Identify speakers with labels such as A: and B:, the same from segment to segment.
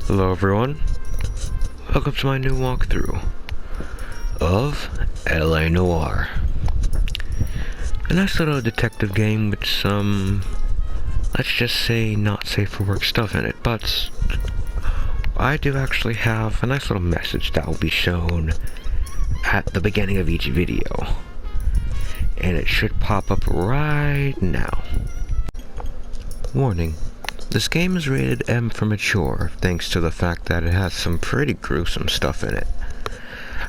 A: Hello everyone, welcome to my new walkthrough of LA Noire. A nice little detective game with some, let's just say, not safe for work stuff in it, but I do actually have a nice little message that will be shown at the beginning of each video. And it should pop up right now. Warning. This game is rated M for mature, thanks to the fact that it has some pretty gruesome stuff in it.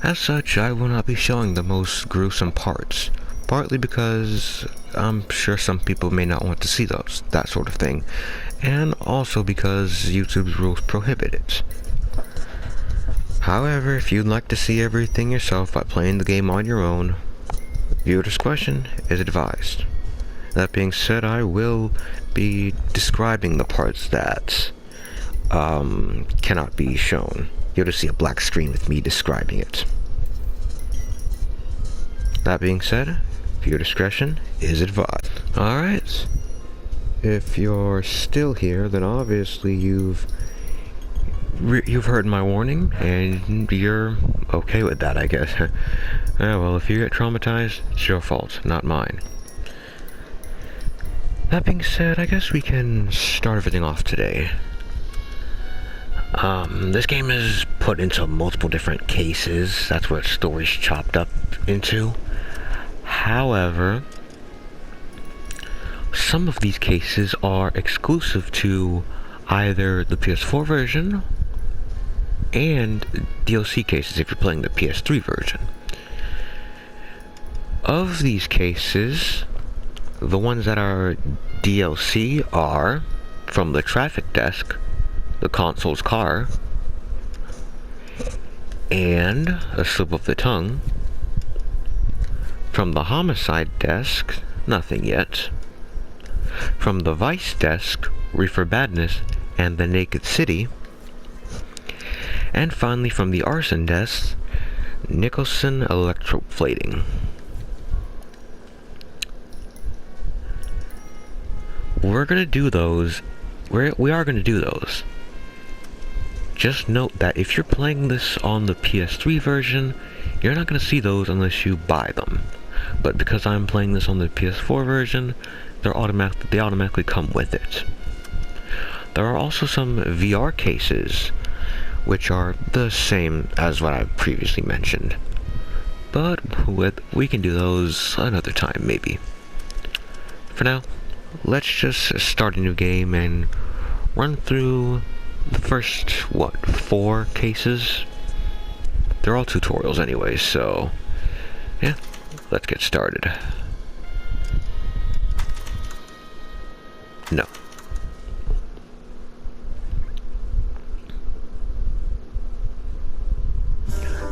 A: As such, I will not be showing the most gruesome parts, partly because I'm sure some people may not want to see that sort of thing, and also because YouTube's rules prohibit it. However, if you'd like to see everything yourself by playing the game on your own, viewer discretion is advised. That being said, I will be describing the parts that cannot be shown. You'll just see a black screen with me describing it. That being said, viewer discretion is advised. Alright. If you're still here, then obviously you've heard my warning, and you're okay with that, I guess. Well, if you get traumatized, it's your fault, not mine. That being said, I guess we can start everything off today. This game is put into multiple different cases. That's what story's chopped up into. However, some of these cases are exclusive to either the PS4 version and DLC cases if you're playing the PS3 version. Of these cases, the ones that are DLC are from the traffic desk, the console's car, and a slip of the tongue. From the homicide desk, nothing yet. From the vice desk, Reefer Badness and the Naked City. And finally from the arson desk, Nicholson Electroplating. We're gonna do those. We are gonna do those. Just note that if you're playing this on the PS3 version, you're not gonna see those unless you buy them. But because I'm playing this on the PS4 version, they automatically come with it. There are also some VR cases, which are the same as what I previously mentioned. But we can do those another time, maybe. For now, let's just start a new game and run through the first, 4 cases? They're all tutorials anyway, so yeah, let's get started. No.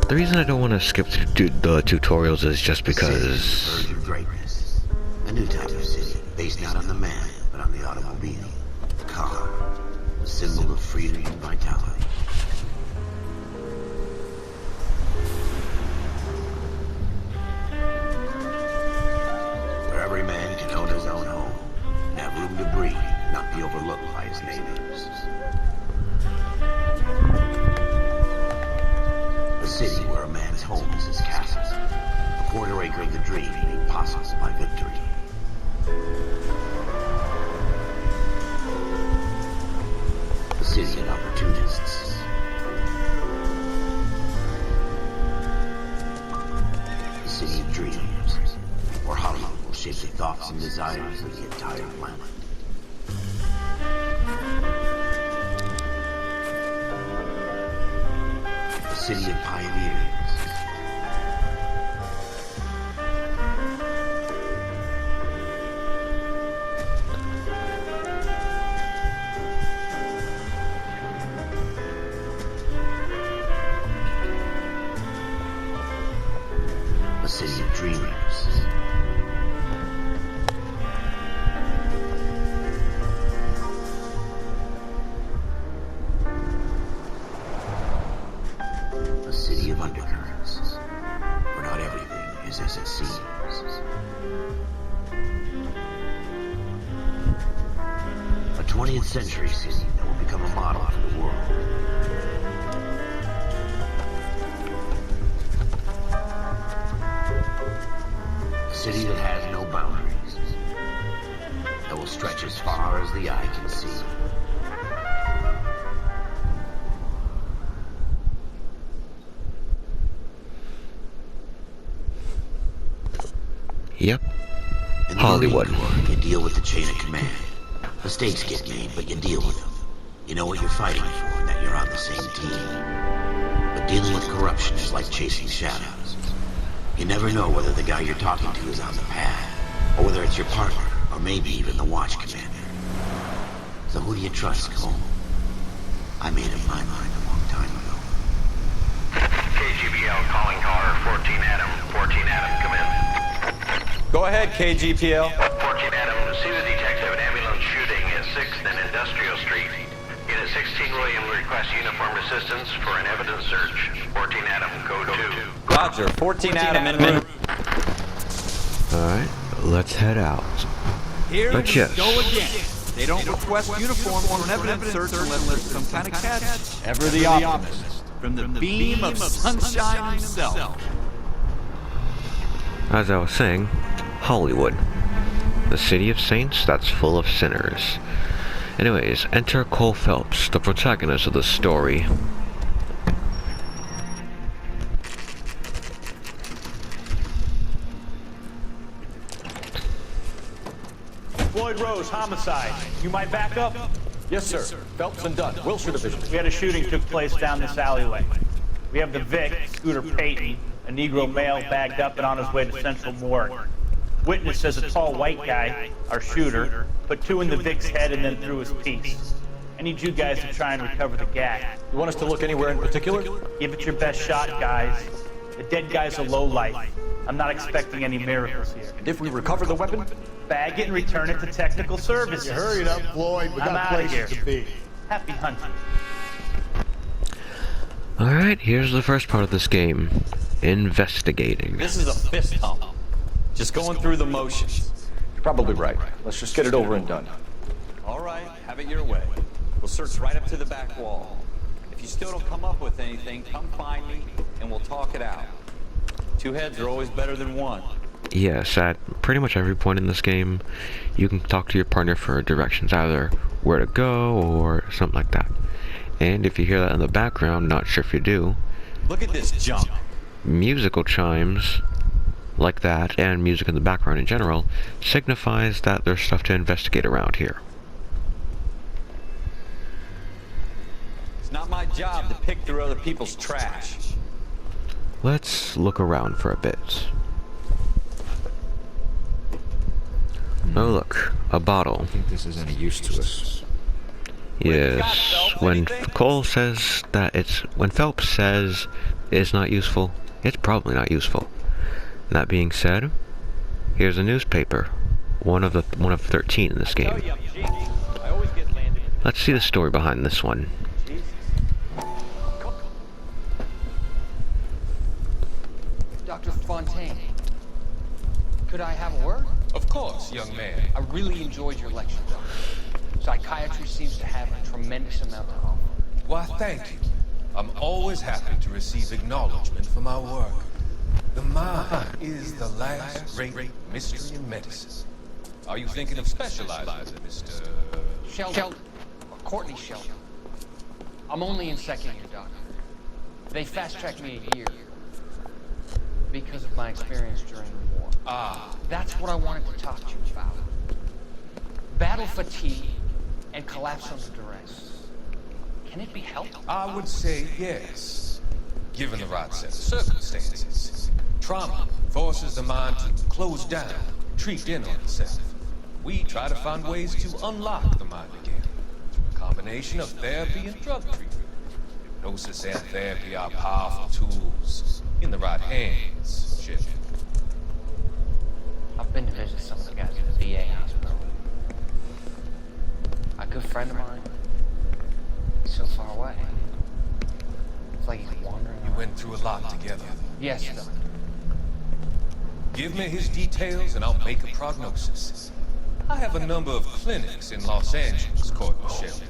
A: The reason I don't want to skip the tutorials is just because...
B: A new type of city, based not on the man, but on the automobile. The car, a symbol of freedom and vitality. Where every man can own his own home, and have room to breathe, and not be overlooked by his neighbors. A city where a man's home is his castle. A quarter acre of the dream made possible by victory. The city of opportunists. The city of dreams, where Hollywood will shape the thoughts and desires of the entire planet. The city of pioneers. The city of dreamers. A city of undercurrents, where not everything is as it seems. A 20th century city that will become a model for the world.
A: Yep.
B: In the
A: Hollywood.
B: Marine Corps, you deal with the chain of command. Mistakes get made, but you deal with them. You know what you're fighting for, and that you're on the same team. But dealing with corruption is like chasing shadows. You never know whether the guy you're talking to is on the path, or whether it's your partner, or maybe even the watch commander. So who do you trust, Cole? I made up my mind a long time ago.
C: KGBL calling caller 14 Adam. 14 Adam, come in.
D: Go ahead, KGPL.
C: 14 Adam, see the detective an ambulance shooting at 6th and Industrial Street. Unit 16 William requests uniformed assistance for an evidence search. 14 Adam, code 2.
D: Roger, 14 Adam in route.
A: Alright, let's head out.
E: Here
A: But
E: we
A: yes.
E: go again. They don't request uniforms for an evidence search unless there's some kind of catch. Ever the optimist. From the beam of sunshine himself.
A: As I was saying, Hollywood. The city of saints that's full of sinners. Anyways, enter Cole Phelps, the protagonist of the story.
F: Floyd Rose, homicide. You might back up?
G: Yes, sir. Phelps and Dunn, Wilshire Division.
F: We had a shooting took place down this alleyway. We have the Vic, Scooter Payton, a Negro male bagged up and on his way to Central Morgue. Witness says a tall white guy, our shooter, put 2 in the Vic's head and then threw his piece. I need you guys to try and recover the gat.
G: You want us to look anywhere in particular?
F: Give it your best shot, guys. The dead guy's a lowlife. I'm not expecting any miracles here.
G: And if we recover the weapon?
F: Bag it and return it to technical services.
H: You hurry it up, Floyd. We
F: I'm
H: got
F: outta
H: places
F: here.
H: to be.
F: Happy hunting.
A: Alright, here's the first part of this game. Investigating.
D: This is a fist hump. Just going through the motions.
G: You're probably right. Let's just get it over and done.
D: All right, have it your way. We'll search right up to the back wall. If you still don't come up with anything, come find me and we'll talk it out. 2 heads are always better than 1.
A: Yes, at pretty much every point in this game, you can talk to your partner for directions, either where to go or something like that. And if you hear that in the background, not sure if you do,
D: Look at this junk.
A: musical chimes like that, and music in the background in general, signifies that there's stuff to investigate around here.
D: It's not my job to pick through other people's trash.
A: Let's look around for a bit. Oh look, a bottle.
H: I think this is any use to us.
A: Yes, when Cole says that when Phelps says it's not useful, it's probably not useful. That being said, here's a newspaper, one of 13 in this game. Let's see the story behind this one.
I: Dr. Fontaine, could I have a word?
J: Of course, young man.
I: I really enjoyed your lecture, though. Psychiatry seems to have a tremendous amount to offer.
J: Why, thank you. I'm always happy to receive acknowledgement for my work. The mind is the last great mystery in medicine. Are you thinking of specializing, Mr.
I: Sheldon. Courtney Sheldon. I'm only in second year, Doctor. They fast-tracked me a year because of my experience during the war.
J: Ah.
I: That's what I wanted to talk to you about. Battle fatigue and collapse under duress. Can it be helped?
J: I would say yes, given the right set of circumstances. Trauma forces the mind to close down, retreat in on itself. We try to find ways to unlock the mind again, through a combination of therapy and drug treatment. Hypnosis and therapy are powerful tools in the right hands, Chip.
I: I've been to visit some of the guys at the VA hospital. A good friend of mine, he's so far away. It's like he's wandering
J: You went through a lot together.
I: Yes, Doctor.
J: Give me his details and I'll make a prognosis. I have a number of clinics in Los Angeles, Courtney Sheldon.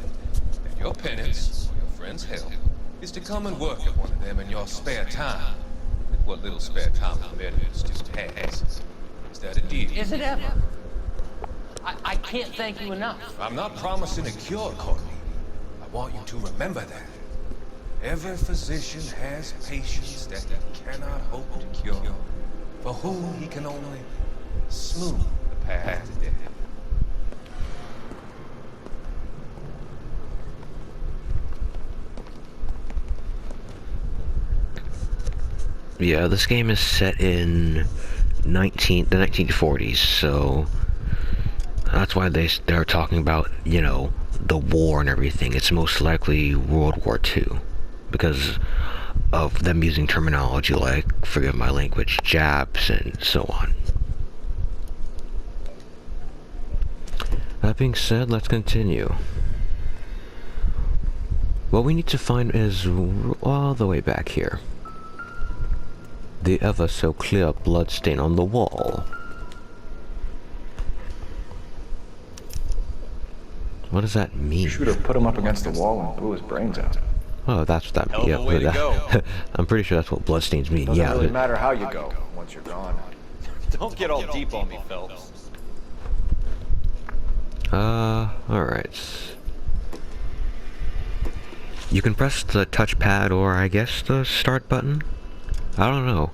J: And your penance, or your friend's help, is to come and work at one of them in your spare time. With what little spare time the medical student has. Is that a deal?
I: Is it ever? I can't thank you enough.
J: I'm not promising a cure, Courtney. I want you to remember that. Every physician has patients that he cannot hope to cure, for whom he can only smooth the path to death.
A: Yeah, this game is set in the 1940s, so that's why they're talking about, you know, the war and everything. It's most likely World War II, because of them using terminology like, forgive my language, jabs and so on. That being said, let's continue. What we need to find is all the way back here. The ever so clear bloodstain on the wall. What does that mean?
G: Shooter put him up against the wall and blew his brains out.
A: Oh, that's what that
D: Hell of a way to go.
A: I'm pretty sure that's what bloodstains mean.
G: Doesn't
A: Yeah.
G: really matter how you go once you're gone.
D: Don't get all deep on me, Phelps.
A: Alright. You can press the touchpad or I guess the start button? I don't know.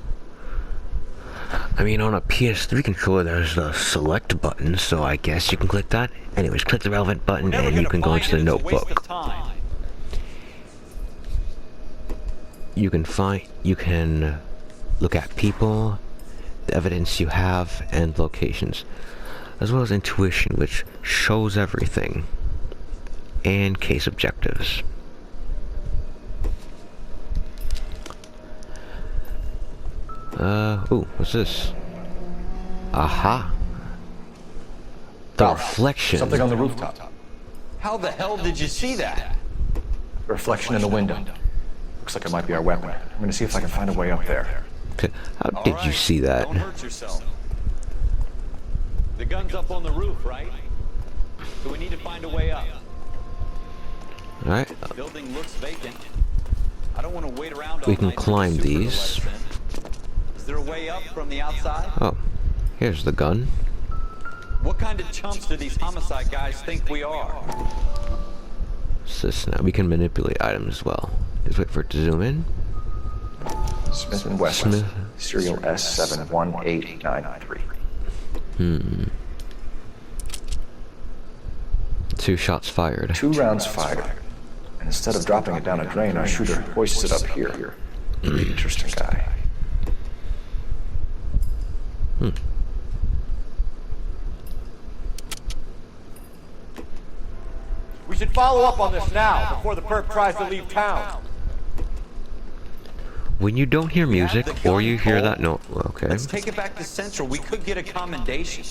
A: I mean, on a PS3 controller there's the select button, so I guess you can click that. Anyways, click the relevant button and you can go into the notebook. You can look at people, the evidence you have, and locations, as well as intuition, which shows everything, and case objectives. Ooh, what's this? Aha! The reflection.
G: Something on the rooftop.
D: How the hell did you see that?
G: A reflection in the window. Looks like it might be our weapon. I'm gonna see if I can find a way up there.
A: How did you see that?
D: Don't hurt yourself. The gun's up on the roof, right? So we need to find a way up.
A: Alright.
D: The building looks vacant. I don't want to wait around all
A: We can
D: night
A: climb
D: for the super
A: these.
D: to let us in. Is there a way up from the outside?
A: Oh, here's the gun.
D: What kind of chumps do these homicide guys think we are?
A: What's this now? We can manipulate items as well. Just wait for it to zoom in.
G: Smith & Wesson.
A: Smith.
G: Serial S71893.
A: 2 shots fired.
G: 2 rounds fired. And instead of dropping it down a drain, our shooter hoists it up here. Pretty interesting guy.
E: We should follow up on this now, before the perp tries to leave town.
A: When you don't hear music,
D: the gun,
A: or you hear
D: Cole.
A: that note, okay.
D: Let's take it back to Central. We could get a commendation.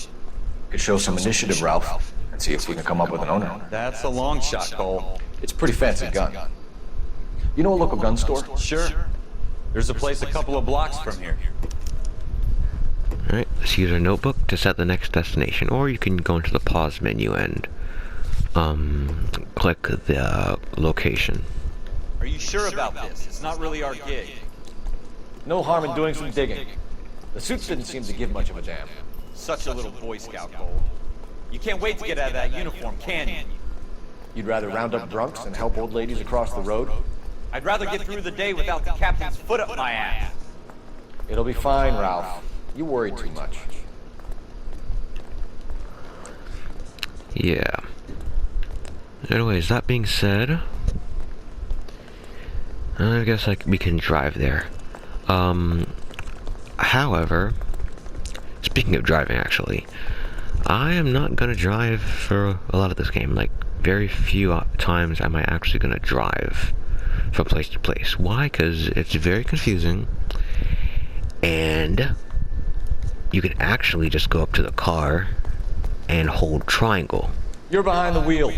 G: Could show some initiative, Ralph, and see if we can come up with an owner.
D: That's a long shot, Cole.
G: It's a pretty fancy gun. You know a local gun store?
D: Sure. There's a place a couple of blocks from here.
A: Alright, let's use our notebook to set the next destination, or you can go into the pause menu and click the location.
D: Are you sure about this? It's not really our gig.
G: No harm in doing some digging. The suits didn't seem to give much of a damn.
D: Such a little Boy Scout, Cole. You can't wait to get out of that uniform, can you?
G: You'd rather round up drunks and help old ladies across the road?
D: I'd rather get through the day without the captain's foot up my ass.
G: It'll be fine, Ralph. You worry too much.
A: Yeah. Anyways, that being said, I guess we can drive there. However, speaking of driving, actually, I am not gonna drive for a lot of this game. Like, very few times am I actually gonna drive from place to place. Why? Because it's very confusing, and you can actually just go up to the car and hold triangle
G: You're behind the wheel.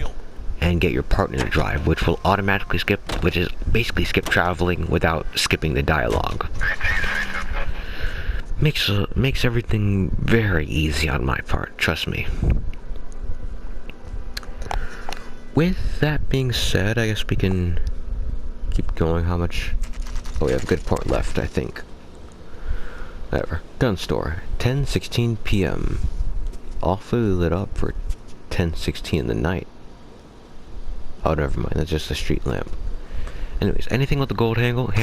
A: and get your partner to drive, which will automatically skip, which is basically skip traveling without skipping the dialogue. Makes everything very easy on my part, trust me. With that being said, I guess we can keep going. How much? Oh, we have a good part left, I think. Whatever. Gun store, 10:16 p.m. Awfully lit up for 10:16 in the night. Oh, never mind. That's just a street lamp. Anyways, anything with the gold handle,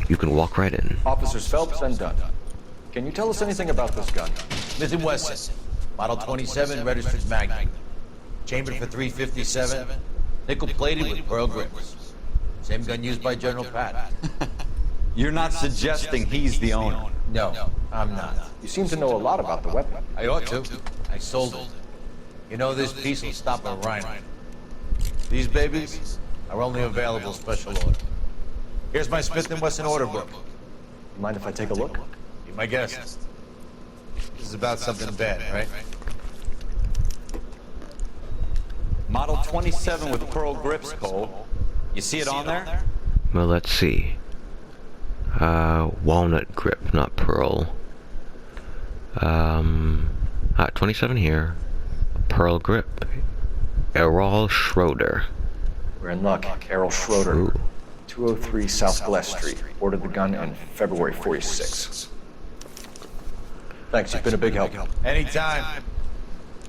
A: you can walk right in.
G: Officers Phelps and Dunn. Can you tell us anything about this gun?
B: Smith & Wesson, Model 27, registered Magnum. Chambered for 357, nickel-plated with pearl grips. Same gun used by General Patton.
D: You're not suggesting he's the owner?
B: No, I'm not.
G: You seem to know a lot about the weapon.
B: I ought to. I sold it. You know, this piece will stop a rhino. These babies are only available special order. Here's my Smith & Wesson order book.
G: You mind if I take a look?
B: Be my guest. This is about something bad, right?
D: Model 27 with pearl grips, Cole. You see it on there?
A: Well, let's see. Walnut grip, not pearl. 27 here. Pearl grip. Errol Schroeder.
G: We're in luck. Errol Schroeder.
A: Ooh.
G: 203 South Glass Street. Ordered the gun in February 46. Thanks, you've been a big help.
B: Anytime.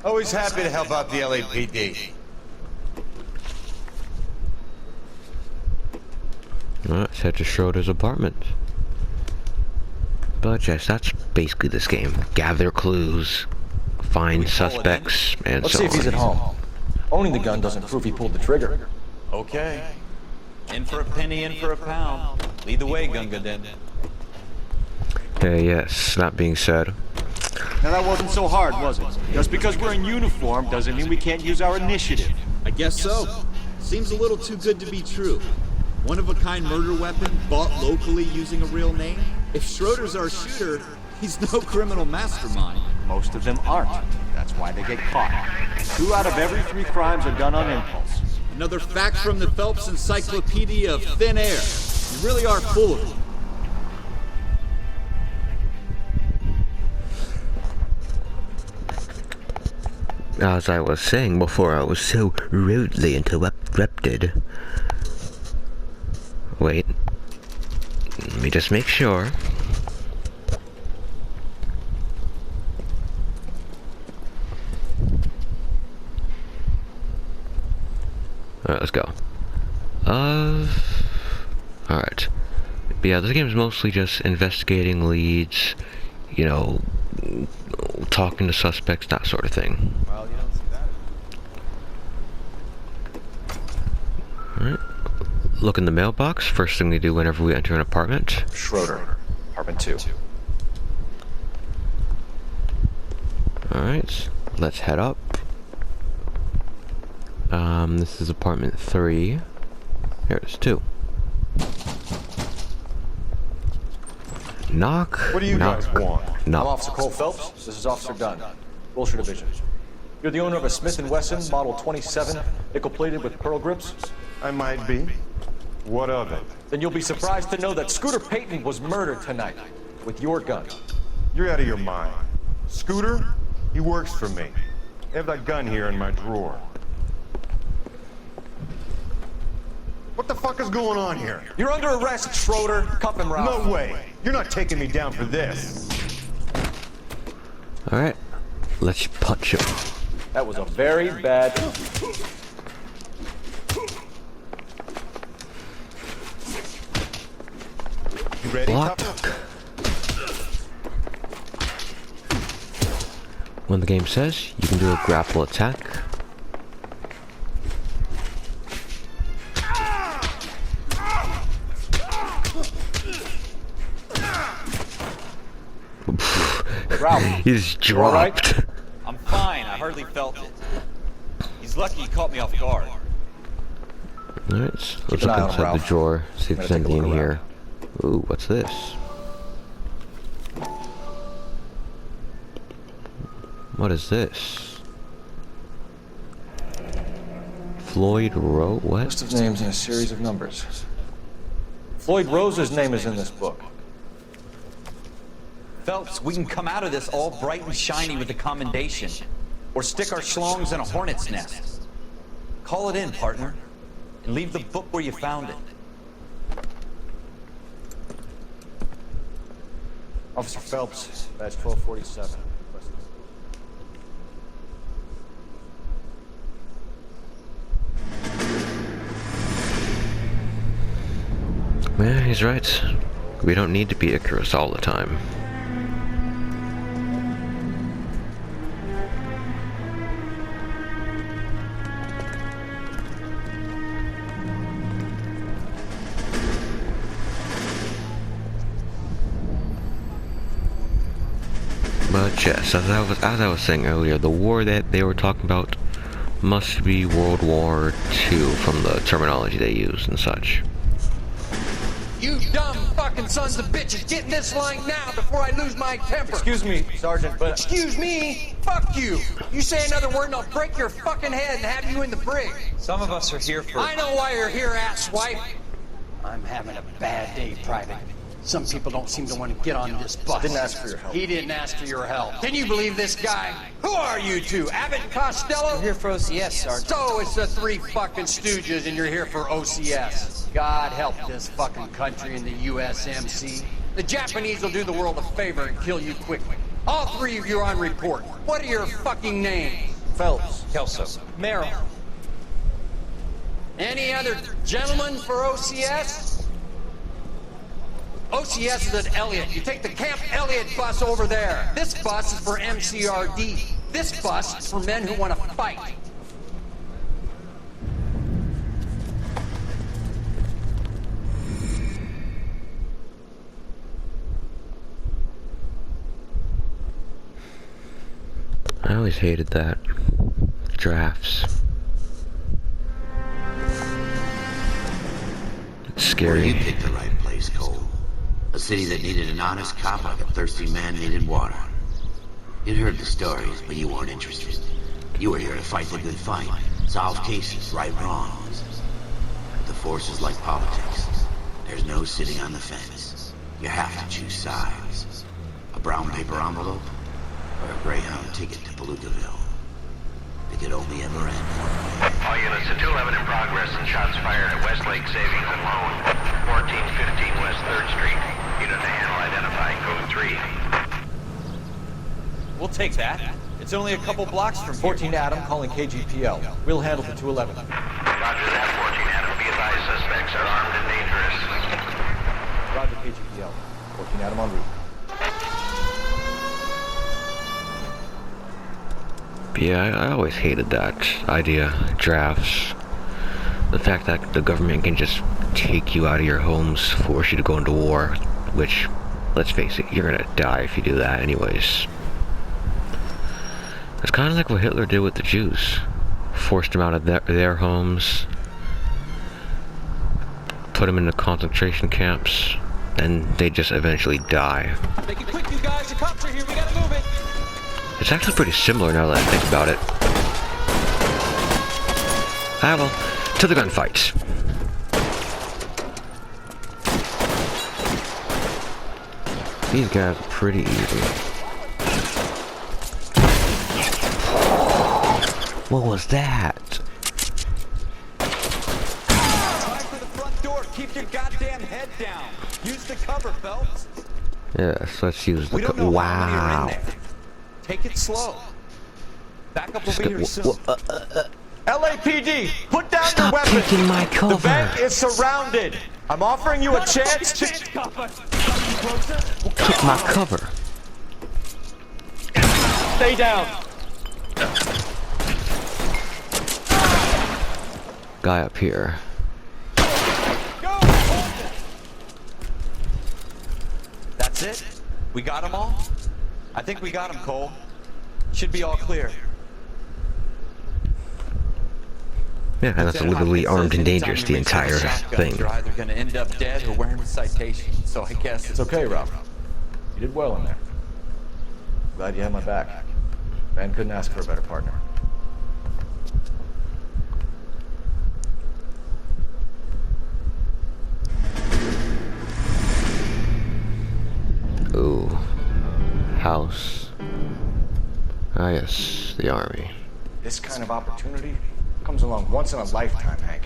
B: Always happy to help out the LAPD.
A: Let's head to Schroeder's apartment. But yes, that's basically this game. Gather clues, find suspects, and
G: Let's
A: so
G: see if he's
A: on.
G: at home. Owning the gun doesn't prove he pulled the trigger.
D: Okay. In for a penny, in for a pound. Lead the way, Gunga Din.
A: Yes, that being said,
E: Now that wasn't so hard, was it? Just because we're in uniform doesn't mean we can't use our initiative.
K: I guess so. Seems a little too good to be true. One-of-a-kind murder weapon bought locally using a real name? If Schroeder's our shooter, he's no criminal mastermind.
E: Most of them aren't. That's why they get caught. 2 out of every 3 crimes are done on impulse.
K: Another fact from the Phelps Encyclopedia of Thin Air. You really are full of it.
A: as I was saying before, I was so rudely interrupted. Wait. Let me just make sure. Alright, let's go. Alright. But yeah, this game is mostly just investigating leads, you know, talking to suspects, that sort of thing.
D: Well, you don't see that.
A: Alright. Look in the mailbox. First thing we do whenever we enter an apartment.
G: Schroeder, apartment 2.
A: Alright. Let's head up. This is apartment 3. Here it is, 2. Knock.
H: What do you guys want?
A: Knock.
G: I'm Officer Cole Phelps. This is Officer Dunn. Wilshire Division. You're the owner of a Smith & Wesson Model 27, nickel-plated with pearl grips?
H: I might be. What of it?
G: Then you'll be surprised to know that Scooter Payton was murdered tonight with your gun.
H: You're out of your mind. Scooter? He works for me. I have that gun here in my drawer. What the fuck is going on here?
G: You're under arrest, Schroeder. Cuff him, Ralph.
H: No way. You're not taking me down for this.
A: Alright. Let's punch him.
G: That was a very bad...
H: You ready,
A: Blocked.
H: Tucker?
A: When the game says, you can do a grapple attack.
G: Ralph,
A: He's dropped.
D: I'm fine. I hardly felt it. He's lucky he caught me off guard.
A: Alright, let's
G: Keep
A: look
G: an eye on
A: inside the
G: Ralph.
A: drawer, see if
G: I'm
A: there's
G: gonna take a
A: anything in
G: look
A: here. Ooh, what's this? What is this? Floyd Rowe? What?
G: List of names and a series of numbers. Floyd Rose's name is in this book.
D: Phelps, we can come out of this all bright and shiny with a commendation. Or stick our schlongs in a hornet's nest. Call it in, partner. And leave the book where you found it.
G: Officer Phelps, badge 1247.
A: Yeah, he's right. We don't need to be Icarus all the time. Jess, as I was saying earlier, the war that they were talking about must be World War II from the terminology they use and such.
J: You dumb fucking sons of bitches, get in this line now before I lose my temper!
G: Excuse me, Sergeant, but...
J: Excuse me? Fuck you! You say another word and I'll break your fucking head and have you in the brig!
D: Some of us are here for...
J: I know why you're here, asswipe!
I: I'm having a bad day, Private. Some people don't seem to want to get on this bus.
G: Didn't ask for your help.
I: He didn't ask for your help.
J: Can you believe this guy? Who are you two? Abbott and Costello?
I: We're here for OCS, Sergeant.
J: So it's the three fucking stooges and you're here for OCS.
I: God help this fucking country and the USMC.
J: The Japanese will do the world a favor and kill you quickly. All three of you are on report. What are your fucking names?
G: Phelps.
D: Kelso.
I: Merrill.
J: Any other gentlemen for OCS? OCS is at Elliott. You take the Camp Elliott bus over there. This bus is for MCRD. This bus is for men who want to fight.
A: I always hated that. Drafts. It's scary.
B: You picked the right place, Cole. A city that needed an honest cop like a thirsty man needed water. You'd heard the stories, but you weren't interested. You were here to fight the good fight, solve cases, right wrongs. But the force is like politics. There's no sitting on the fence. You have to choose sides. A brown paper envelope, or a Greyhound ticket to Palookaville. It could only ever end one way.
C: All units to 211 in progress and shots fired at Westlake Savings and Loan, 1415 West 3rd Street. Unit to handle identified, code 3.
E: We'll take that. It's only a couple blocks from
G: 14 Adam calling KGPL. We'll handle the 211.
C: Roger that, 14 Adam. Be advised, suspects are armed and dangerous.
G: Roger, KGPL. 14 Adam en route.
A: Yeah, I always hated that idea. Drafts. The fact that the government can just take you out of your homes, force you to go into war, which, let's face it, you're gonna die if you do that anyways. It's kind of like what Hitler did with the Jews. Forced them out of their homes, put them into concentration camps, and they just eventually die.
E: Make it quick, you guys. The cops are here. We gotta move it.
A: It's actually pretty similar now that I think about it. Ah well, to the gunfights. These guys are pretty easy. What was that?
E: Try for the front door. Keep your goddamn head down. Use the cover, Phelps.
A: Yes, let's use the
E: We don't know how many are in
A: wow.
E: there. Take it slow. Backup will be here soon.
G: LAPD, put down your
A: Stop
G: weapon.
A: taking my
G: The
A: cover.
G: bank is surrounded. I'm offering you a chance to...
A: Take my cover.
G: Stay down.
A: Guy up here.
E: That's it? We got them all? I think we got them, Cole. Should be all clear.
A: Yeah, and that's literally armed and dangerous, the entire thing.
E: You're either going to end up dead or wearing a citation. So I guess
G: It's okay, Ralph. You did well in there. Glad you had my back. Man couldn't ask for a better partner.
A: Ooh. House. Ah yes, the army.
G: This kind of opportunity comes along once in a lifetime, Hank.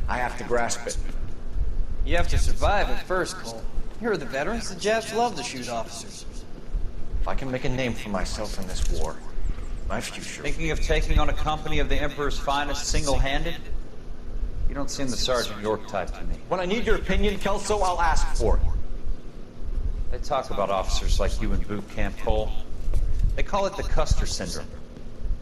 G: I have to grasp it.
I: You have to survive at first, Cole. Here are the veterans. The Japs love to shoot officers.
G: If I can make a name for myself in this war, my future...
D: Thinking of taking on a company of the Emperor's finest single-handed? You don't seem the Sergeant York type to me.
G: When I need your opinion, Kelso, I'll ask for it.
D: They talk about officers like you in boot camp, Cole. They call it the Custer syndrome.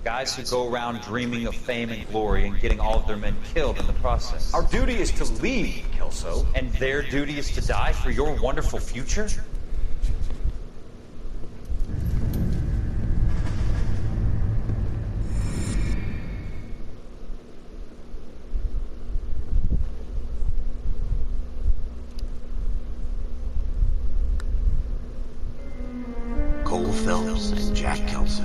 D: Guys who go around dreaming of fame and glory and getting all of their men killed in the process.
G: Our duty is to lead, Kelso.
D: And their duty is to die for your wonderful future?
B: Phelps and Jack Kelso.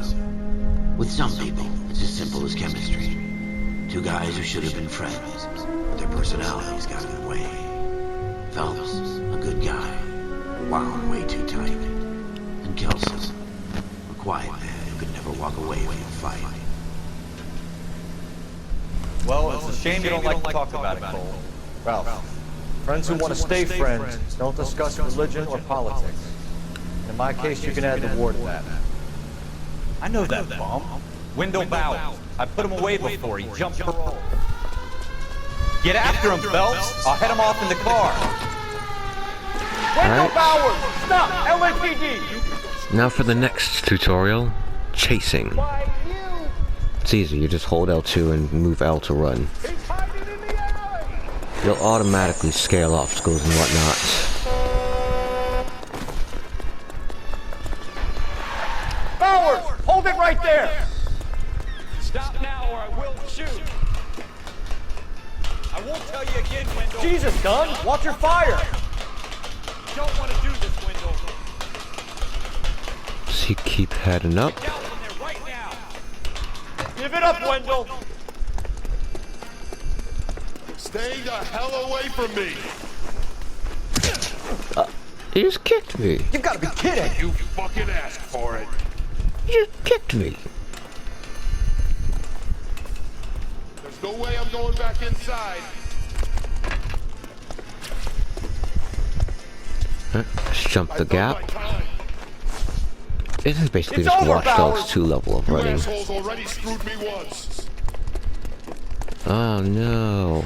B: With some people, it's as simple as chemistry. Two guys who should have been friends, but their personalities got in the way. Phelps, a good guy, wound way too tight. And Kelso, a quiet man who could never walk away from a fight.
D: Well, it's a shame you don't like to talk about it, Cole.
G: Ralph, friends who want to stay friends don't discuss religion or politics. In my case, you can add the war to that.
D: I know that bum. Wendell Bowers. I put him away before. He jumped parole. Get after him, Phelps. I'll head him off in the car.
F: Wendell Bowers! Stop! LAPD!
A: Now for the next tutorial, chasing. It's easy, you just hold L2 and move L to run. You'll automatically scale obstacles and whatnot.
F: Bowers! Hold it right there!
D: Stop now or I will shoot. I won't tell you again, Wendell.
F: Jesus, Gunn! Watch your fire!
D: You don't want to do this, Wendell.
A: So you keep heading up.
D: Get down from there right now.
F: Give it up, Wendell!
H: Stay the hell away from me!
A: You just kicked me.
G: You gotta be kidding!
H: You fucking asked for it.
A: You just kicked me.
H: There's no way I'm going back inside.
A: Let's jump the
H: I
A: gap.
H: thought my time.
A: This is basically
F: It's
A: just
F: over,
A: Watch Dogs
F: Bowers.
A: 2 level of
H: You
A: running.
H: assholes already screwed me once.
A: Oh no.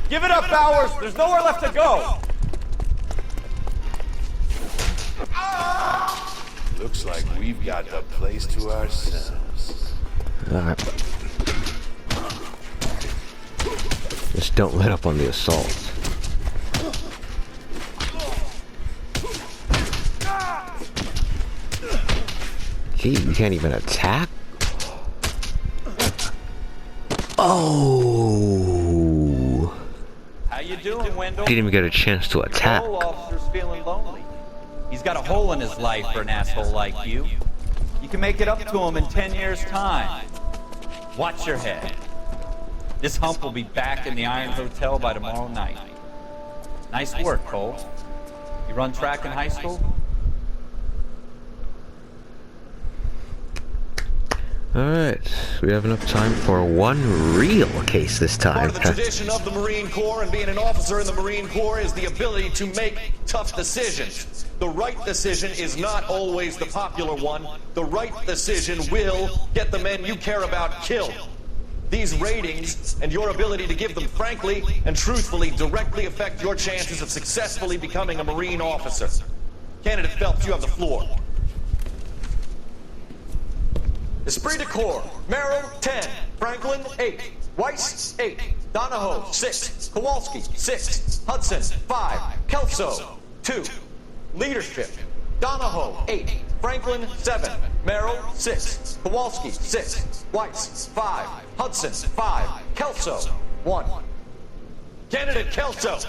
F: Give it up, Bowers! There's nowhere left to go!
H: Looks like we've got the place to ourselves.
A: Alright. Just don't let up on the assault. Gee, you can't even attack? Oh!
D: How you doing, Wendell?
A: Didn't even get a chance to attack.
D: Parole officer's feeling lonely. He's got a hole in his life for an asshole like you. You can make it up to him in 10 years' time. Watch your head. This hump will be back in the Iron Hotel by tomorrow night. Nice work, Cole. You run track in high school?
A: Alright, we have enough time for one real case this time.
L: Part of the tradition of the Marine Corps and being an officer in the Marine Corps is the ability to make tough decisions. The right decision is not always the popular one. The right decision will get the men you care about killed. These ratings and your ability to give them frankly and truthfully directly affect your chances of successfully becoming a Marine officer. Candidate Phelps, you have the floor. Esprit de Corps, Merrill 10, Franklin 8, Weiss 8, Donahoe 6, Kowalski 6, Hudson 5, Kelso 2. Leadership, Donahoe 8, Franklin 7, Merrill 6, Kowalski 6, Weiss 5, Hudson 5, Kelso 1. Candidate Kelso!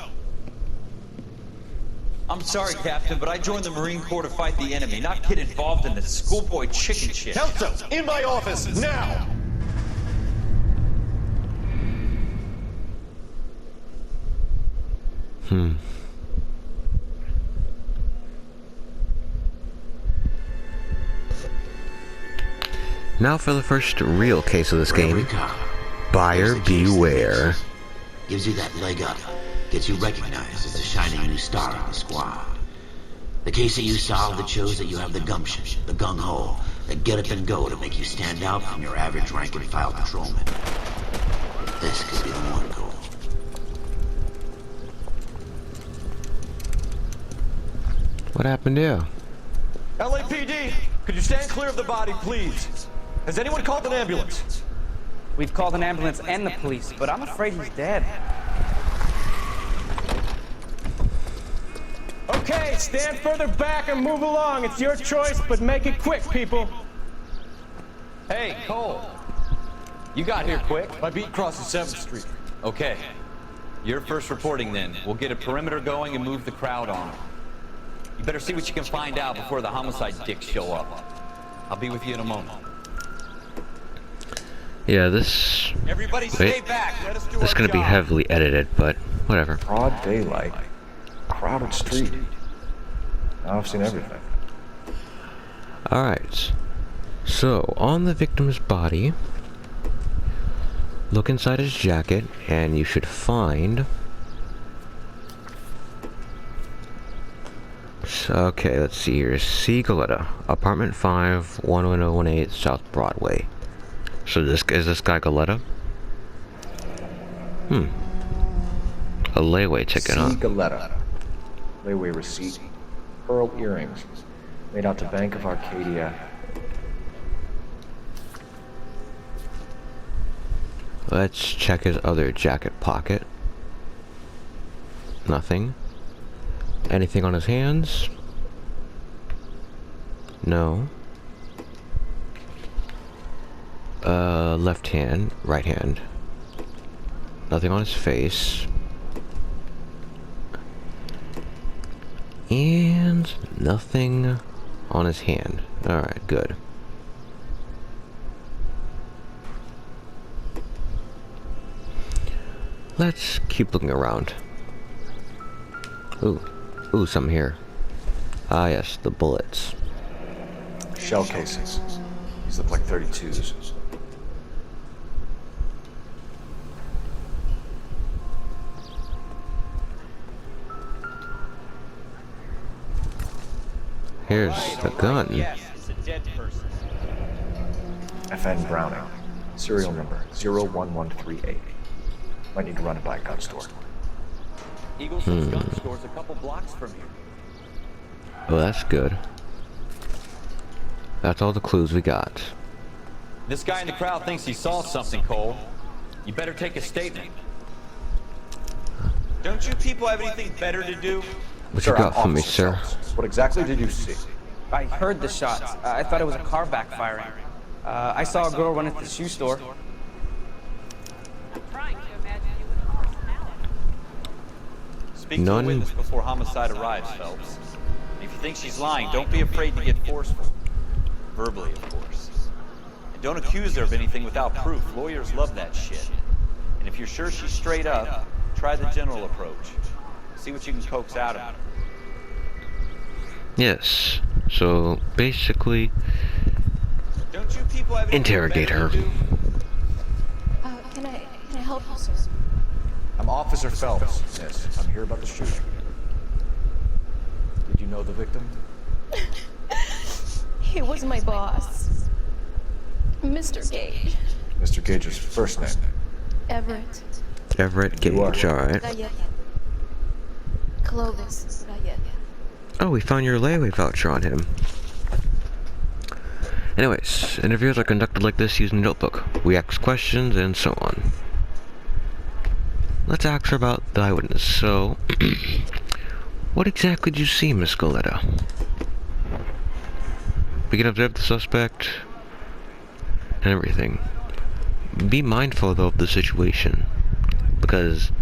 D: I'm sorry, Captain, but I joined the Marine Corps to fight the enemy, not get involved in this schoolboy chicken shit.
L: Kelso, in my office, now!
A: Now for the first real case of this
B: For every
A: game.
B: cop,
A: Buyer
B: there's the case that
A: beware.
B: gives you that leg up, gets you recognized as a shining new star on the squad. The case that you solve that shows that you have the gumption, the gung-ho, the get up and go to make you stand out from your average rank and file patrolman. This could be the one, Cole.
A: What happened here?
G: LAPD, could you stand clear of the body, please? Has anyone called an ambulance?
M: We've called an ambulance and the police, but I'm afraid he's dead.
F: Okay, stand further back and move along. It's your choice, but make it quick, people.
D: Hey, Cole. You got here quick.
G: My beat crosses 7th Street.
D: Okay. You're first reporting then. We'll get a perimeter going and move the crowd on.
N: You better see what you can find out before the homicide dicks show up. I'll be with you in a moment.
A: Yeah, this...
N: Everybody stay back. Let us do
A: this is gonna be heavily edited, but whatever.
G: Broad daylight. Crowded street. Now I've seen everything.
A: Alright. So, on the victim's body, look inside his jacket, and you should find... So, okay, let's see here. C. Galetta, apartment 5, 11018 South Broadway. So is this guy Galetta? A layaway ticket, huh?
G: C. Galetta. Layaway receipt. Pearl earrings. Made out to Bank of Arcadia.
A: Let's check his other jacket pocket. Nothing. Anything on his hands? No. Left hand, right hand. Nothing on his face. And nothing on his hand. Alright, good. Let's keep looking around. Ooh, something here. Ah, yes, the bullets.
G: Shell casings. These look like 32s.
A: Here's the gun.
F: Yes, it's a dead person.
G: FN Browning. Serial number 01138. Might need to run it by a gun store.
N: Eagleson's gun store's a couple blocks from here.
A: Oh, that's good. That's all the clues we got.
N: This guy in the crowd thinks he saw something, Cole. You better take a statement.
F: Don't you people have anything better to do?
A: What you got for me, sir?
G: What exactly did you see?
M: I heard the shots. I thought it was a car backfiring. I saw a girl run into the shoe store.
F: Speak to a witness before homicide arrives, Phelps. And if you think she's lying, don't be afraid to get forceful. Verbally, of course. And don't accuse her of anything without proof. Lawyers love that shit. And if you're sure she's straight up, try the general approach. See what you can coax out of her.
A: Yes. So, basically,
F: Don't you people have anything
A: interrogate
F: better
A: her.
F: to do?
O: Can I help you, sir?
G: I'm Officer Phelps, miss. I'm here about the shooting. Did you know the victim?
O: He was my boss. Mr. Gage.
G: Mr. Gage's first name.
O: Everett.
A: Everett Gage, alright.
O: Rayet. Clovis Rayet.
A: Oh, we found your layaway voucher on him. Anyways, interviews are conducted like this using a notebook. We ask questions and so on. Let's ask her about the eyewitness. So, what exactly did you see, Miss Galetta? We can observe the suspect and everything. Be mindful, though, of the situation. Because,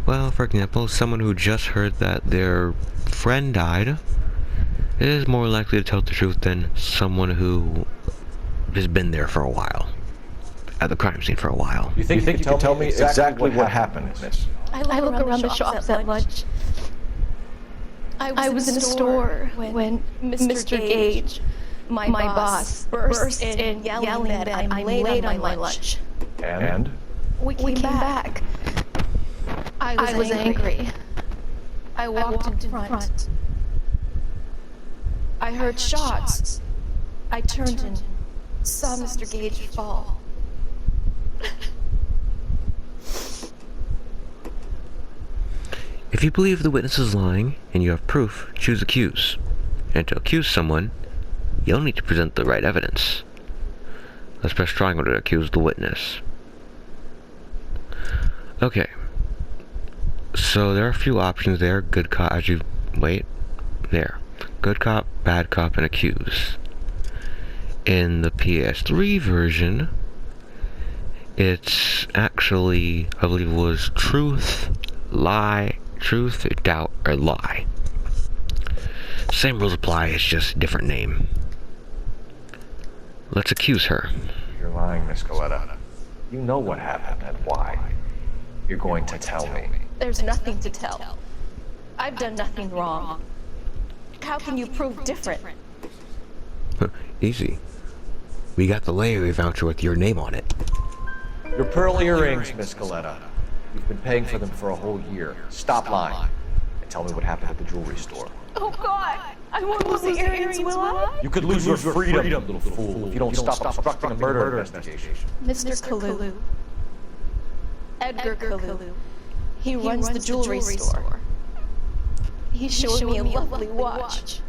A: well, for example, someone who just heard that their friend died is more likely to tell the truth than someone who has been there for a while. At the crime scene for a while.
G: You think you can tell me exactly what happened, miss?
O: I look around the shops at lunch. I was in a store when Mr. Gage, my boss, burst in yelling that I'm late on my lunch.
G: And?
O: We came back. I was angry. I walked in front. I heard shots. I turned and saw Mr. Gage fall.
A: If you believe the witness is lying and you have proof, choose accuse. And to accuse someone, you'll need to present the right evidence. Let's press triangle to accuse the witness. Okay. So there are a few options there. Good cop, there. Good cop, bad cop, and accuse. In the PS3 version, it's actually, I believe it was truth, doubt, or lie. Same rules apply, it's just different name. Let's accuse her.
G: You're lying, Miss Coletta. You know what happened and why. You're going to tell me.
O: There's nothing to tell. I've done nothing wrong. How can you prove different?
A: Easy. We got the layaway voucher with your name on it.
G: Your pearl earrings, Miss Coletta. You've been paying for them for a whole year. Stop lying. And tell me what happened at the jewelry store.
O: Oh God! I won't lose the earrings, will I?
G: You could lose your freedom, you little fool, if you don't stop obstructing a murder investigation.
O: Mr. Kalu. Edgar Kalu. He runs the jewelry store. He showed me a lovely watch.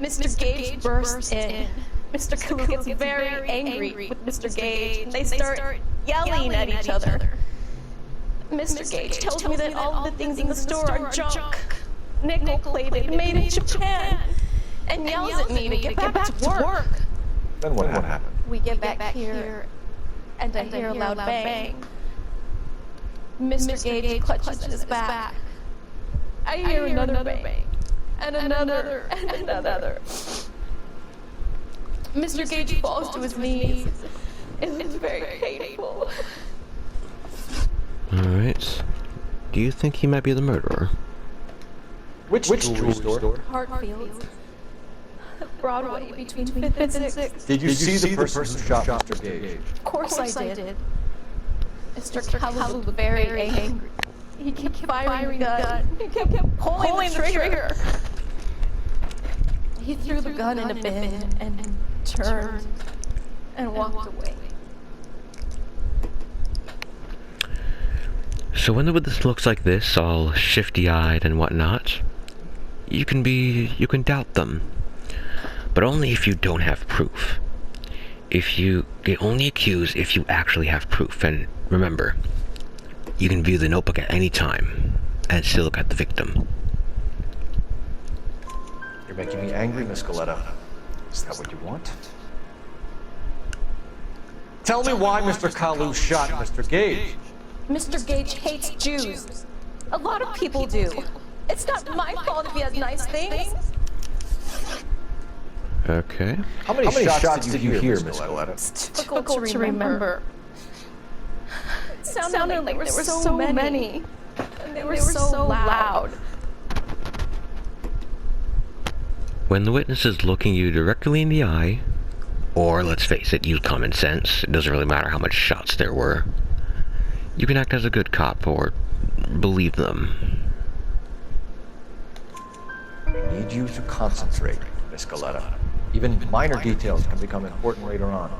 O: Mr. Gage bursts in. Mr. Kalu gets very angry with Mr. Gage, and they start yelling at each other. Mr. Gage tells me that all the things in the store are junk, nickel-plated, made in Japan, and yells at me to get back to work.
G: Then what happened?
O: We get back here, and I hear a loud bang. Mr. Gage clutches at his back. I hear another bang, and another, and another. Mr. Gage falls to his knees. It was very painful.
A: Alright. Do you think he might be the murderer?
G: Which jewelry store?
O: Hartfield. Broadway, between 5th and 6th.
G: Did you see the person who shot Mr. Gage?
O: Of course I did. Mr. Kalu was very angry. He kept firing the gun. He kept pulling the trigger. He threw the gun in a bin and turned and walked away.
A: So when the witness looks like this, all shifty-eyed and whatnot, you can doubt them. But only if you don't have proof. If you get only accused if you actually have proof. And remember, you can view the notebook at any time and still look at the victim.
G: You're making me angry, Miss Coletta. Is that what you want? Tell me why Mr. Kalu shot Mr. Gage.
O: Mr. Gage hates Jews. A lot of people do. It's not my fault if he has nice things.
A: Okay.
G: How many shots did you hear, Miss Coletta?
O: It's difficult to remember. It sounded like there were so many. And they were so loud.
A: When the witness is looking you directly in the eye, or let's face it, use common sense, it doesn't really matter how much shots there were, you can act as a good cop or believe them.
G: I need you to concentrate, Miss Coletta. Even minor details can become important later on.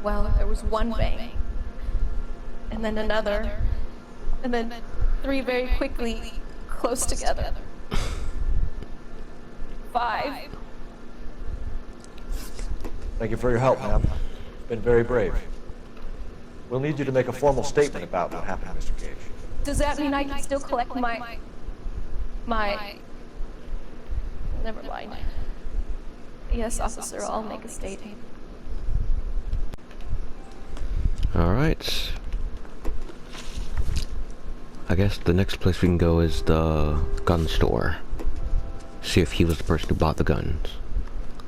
O: Well, there was one bang, and then another, and then three very quickly, close together. 5.
G: Thank you for your help, ma'am. You've been very brave. We'll need you to make a formal statement about what happened, Mr. Gage.
O: Does that mean I can still collect my... Never mind. Yes, officer, I'll make a statement.
A: Alright. I guess the next place we can go is the gun store. See if he was the person who bought the guns.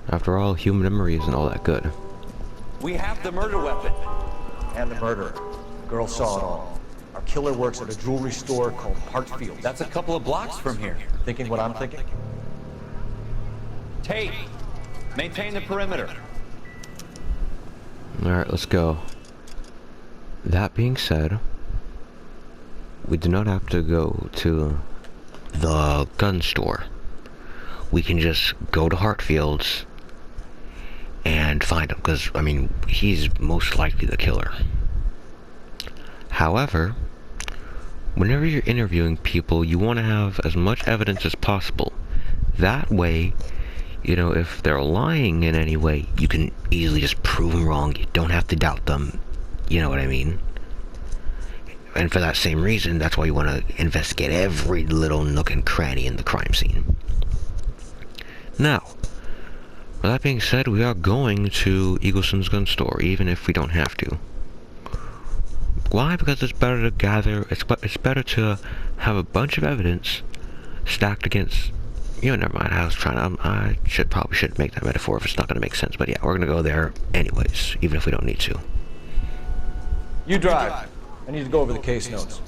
A: After all, human memory isn't all that good.
N: We have the murder weapon.
G: And the murderer. The girl saw it all. Our killer works at a jewelry store called Hartfield.
N: That's a couple of blocks from here.
G: Thinking what I'm thinking?
N: Tate, maintain the perimeter.
A: Alright, let's go. That being said, we do not have to go to the gun store. We can just go to Hartfield's and find him, because, I mean, he's most likely the killer. However, whenever you're interviewing people, you want to have as much evidence as possible. That way, you know, if they're lying in any way, you can easily just prove them wrong. You don't have to doubt them. You know what I mean? And for that same reason, that's why you want to investigate every little nook and cranny in the crime scene. Now, with that being said, we are going to Eagleson's gun store, even if we don't have to. Why? Because it's better to gather, it's better to have a bunch of evidence, stacked against... You know, never mind. I was trying to... I probably should make that metaphor if it's not going to make sense. But yeah, we're going to go there anyways, even if we don't need to.
G: You drive. I need to go over the case notes.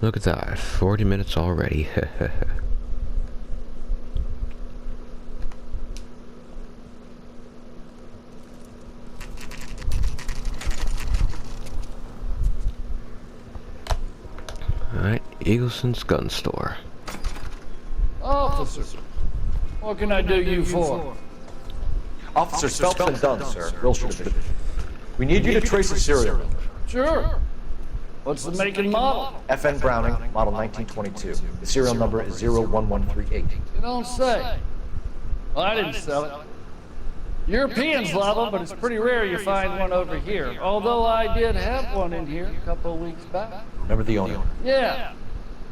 A: Look at that, 40 minutes already. Alright, Eagleson's gun store.
P: Officer, what can I do you for?
G: Officer Phelps and Dunn, sir. Wilshire Division. We need you to trace a serial number.
P: Sure. What's the make and model?
G: FN Browning, model 1922. The serial number is 01138.
P: You don't say. Well, I didn't sell it. Europeans love them, but it's pretty rare you find one over here. Although I did have one in here a couple of weeks back.
G: Remember the owner?
P: Yeah.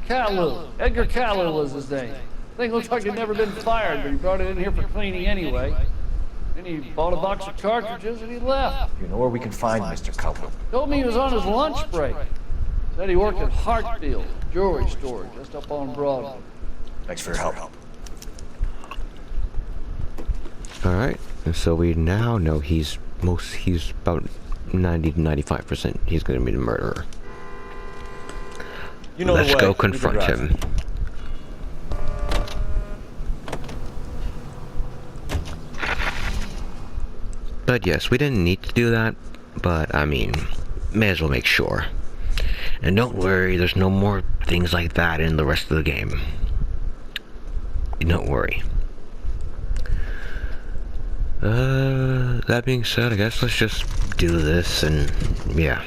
P: Kalu. Edgar Kalu was his name. Thing looks like he'd never been fired, but he brought it in here for cleaning anyway. Then he bought a box of cartridges and he left.
G: You know where we can find Mr. Kalu?
P: Told me he was on his lunch break. Said he worked at Hartfield, jewelry store, just up on Broadway.
G: Thanks for your help.
A: Alright, and so we now know he's about 90 to 95% he's gonna be the murderer.
G: You know
A: Let's
G: the way.
A: go confront him. But yes, we didn't need to do that, but I mean, may as well make sure. And don't worry, there's no more things like that in the rest of the game. Don't worry. That being said, I guess let's just do this and yeah.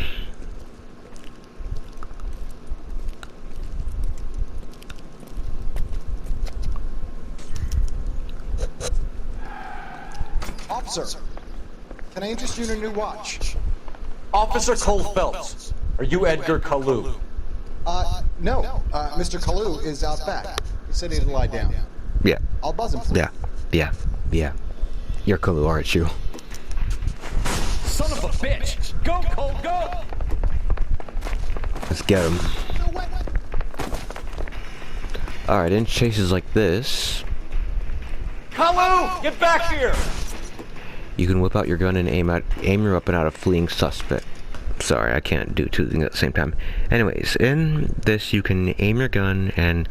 Q: Officer, can I interest you in a new watch?
G: Officer Cole Phelps, are you Edgar Kalu?
Q: No. Mr. Kalu is out back. He said he'd lie down.
A: Yeah.
Q: I'll buzz him for you.
A: Yeah. You're Kalu, aren't you?
N: Son of a bitch! Go, Cole, go!
A: Let's get him. Alright, in chases like this,
N: Kalu! Get back here!
A: you can whip out your gun and aim your weapon at a fleeing suspect. Sorry, I can't do two things at the same time. Anyways, in this you can aim your gun and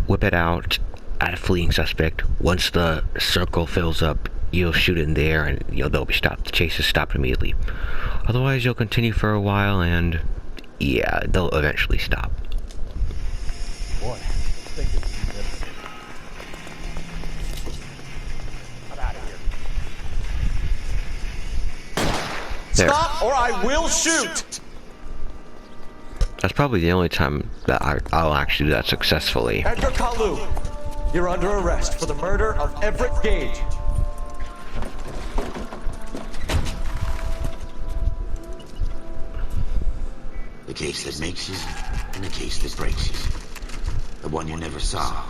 A: whip it out at a fleeing suspect. Once the circle fills up, you'll shoot in the air and they'll be stopped. The chase is stopped immediately. Otherwise, you'll continue for a while and yeah, they'll eventually stop.
G: Boy,
A: There.
L: Stop or I will shoot!
A: That's probably the only time that I'll actually do that successfully.
L: Edgar Kalu, you're under arrest for the murder of Everett Gage.
B: The case that makes you, and the case that breaks you. The one you never saw,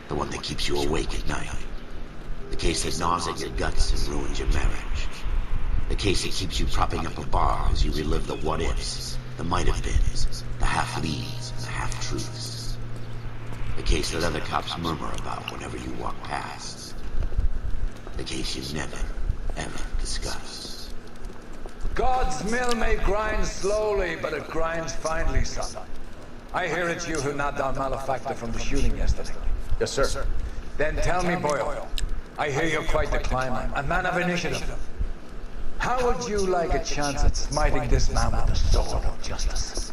B: the one that keeps you awake at night. The case that gnaws at your guts and ruins your marriage. The case that keeps you propping up a bar as you relive the what-ifs, the might-have-beens, the half-leads, and the half-truths. The case that other cops murmur about whenever you walk past. The case you never, ever discuss.
R: God's mill may grind slowly, but it grinds finely, son. I hear it's you who knocked down Malefactor from the shooting yesterday.
G: Yes, sir.
R: Then tell me, Boyle, I hear you're quite the climber, a man of initiative. How would you like a chance at smiting this man with the sword of justice?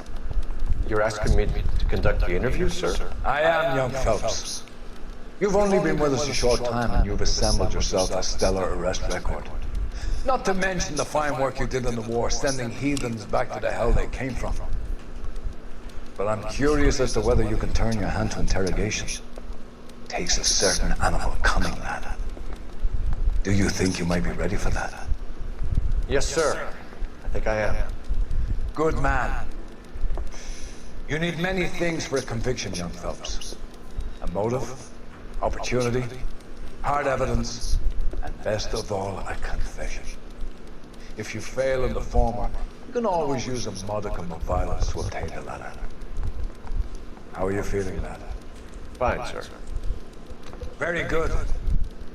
G: You're asking me to conduct the interview, sir?
R: I am, young Phelps. You've only been with us a short time and you've assembled yourself a stellar arrest record. Not to mention the fine work you did in the war, sending heathens back to the hell they came from. But I'm curious as to whether you can turn your hand to interrogation. Takes a certain animal cunning, lad. Do you think you might be ready for that?
G: Yes, sir. I think I am.
R: Good man. You need many things for a conviction, young Phelps. A motive, opportunity, hard evidence, and best of all, a confession. If you fail in the former, you can always use a modicum of violence to obtain the latter. How are you feeling, lad?
L: Fine, sir.
R: Very good.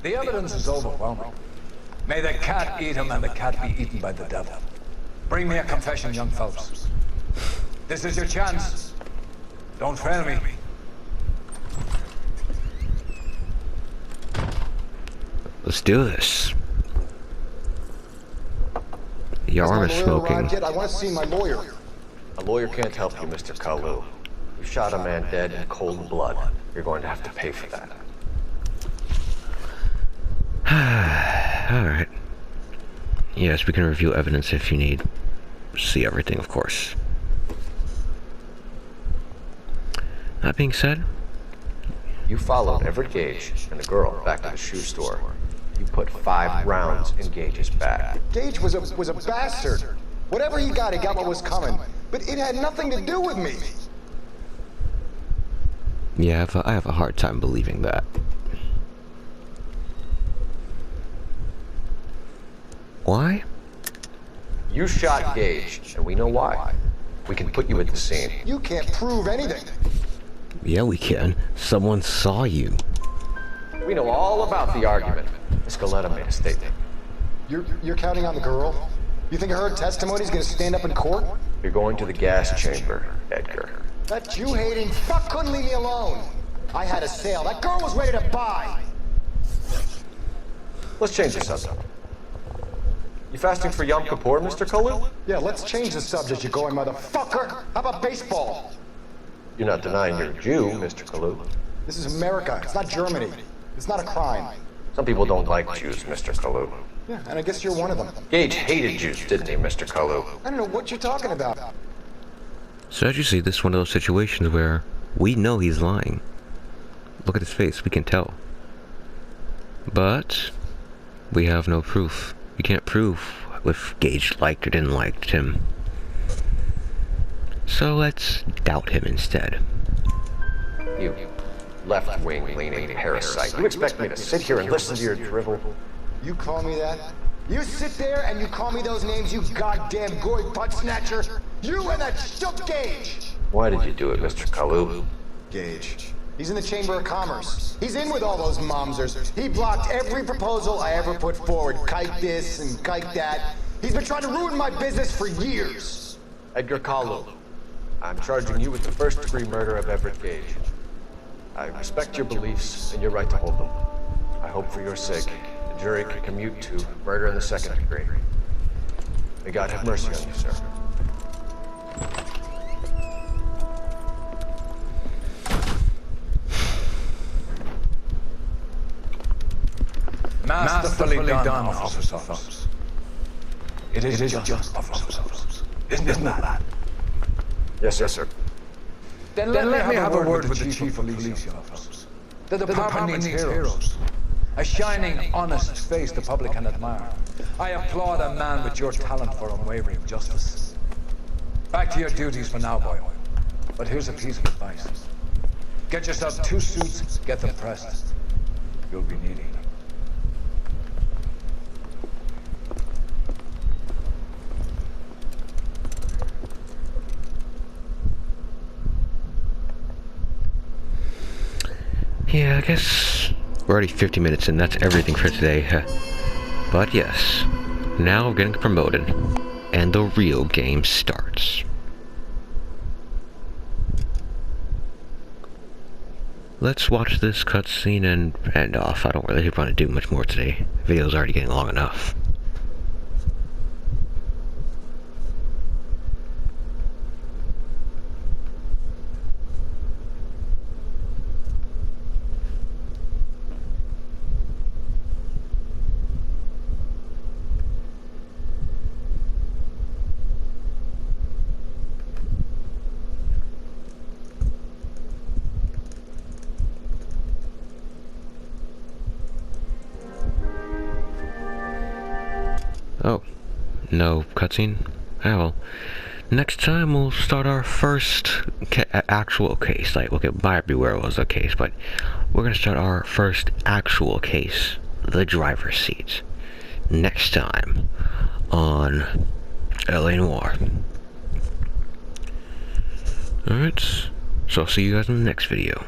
R: The evidence is overwhelming. May the cat eat him and the cat be eaten by the devil. Bring me a confession, young Phelps. This is your chance. Don't fail me.
A: Let's do this. The arm is smoking.
Q: I want to see my lawyer.
L: A lawyer can't help you, Mr. Kalu. You shot a man dead in cold blood. You're going to have to pay for that.
A: Alright. Yes, we can review evidence if you need. See everything, of course. That being said,
L: you followed Everett Gage and the girl back to the shoe store. You put 5 rounds in Gage's bag.
Q: Gage was a bastard. Whatever he got what was coming. But it had nothing to do with me.
A: yeah, I have a hard time believing that. Why?
L: You shot Gage, and we know why. We can put you at the scene.
Q: You can't prove anything.
A: Yeah, we can. Someone saw you.
L: We know all about the argument. Escaleta made a statement.
Q: You're counting on the girl? You think her testimony's gonna stand up in court?
L: You're going to the gas chamber, Edgar.
Q: That Jew-hating fuck couldn't leave me alone. I had a sale. That girl was ready to buy.
L: Let's change the subject. You fasting for Yom Kippur, Mr. Kalu?
Q: Yeah, let's change the subject, you going motherfucker. How about baseball?
L: You're not denying you're a Jew, Mr. Kalu.
Q: This is America. It's not Germany. It's not a crime.
L: Some people don't like Jews, Mr. Kalu.
Q: Yeah, and I guess you're one of them.
L: Gage hated Jews, didn't he, Mr. Kalu?
Q: I don't know what you're talking about.
A: So as you see, this is one of those situations where we know he's lying. Look at his face, we can tell. But we have no proof. We can't prove if Gage liked or didn't like him. So let's doubt him instead.
L: You left-wing leaning parasite. You expect me to sit here and listen to your drivel?
Q: You call me that? You sit there and you call me those names, you goddamn goy butt snatcher? You and that shook Gage!
L: Why did you do it, Mr. Kalu?
Q: Gage. He's in the Chamber of Commerce. He's in with all those momsers. He blocked every proposal I ever put forward. Kite this and kite that. He's been trying to ruin my business for years.
L: Edgar Kalu, I'm charging you with the first-degree murder of Everett Gage. I respect your beliefs and your right to hold them. I hope for your sake, the jury can commute to murder in the second degree. May God have mercy on you, sir.
R: Masterfully done, Officer Phelps. It is just, Officer Phelps. Isn't that?
L: Yes, sir.
R: Then let me have a word with the Chief of Police, Young Phelps. The department needs heroes. A shining, honest face the public can admire. I applaud a man with your talent for unwavering justice. Back to your duties for now, boy. But here's a piece of advice. Get yourself 2 suits, get them pressed. You'll be needing them.
A: Yeah, I guess we're already 50 minutes in. That's everything for today. But yes, now we're getting promoted, and the real game starts. Let's watch this cutscene and end off. I don't really want to do much more today. The video's already getting long enough. Oh, no cutscene? Oh well, Next time we'll start our first actual case. Like, okay, Buyer Beware was a case, but we're gonna start our first actual case, the driver's seat. Next time on LA Noire. Alright, so I'll see you guys in the next video.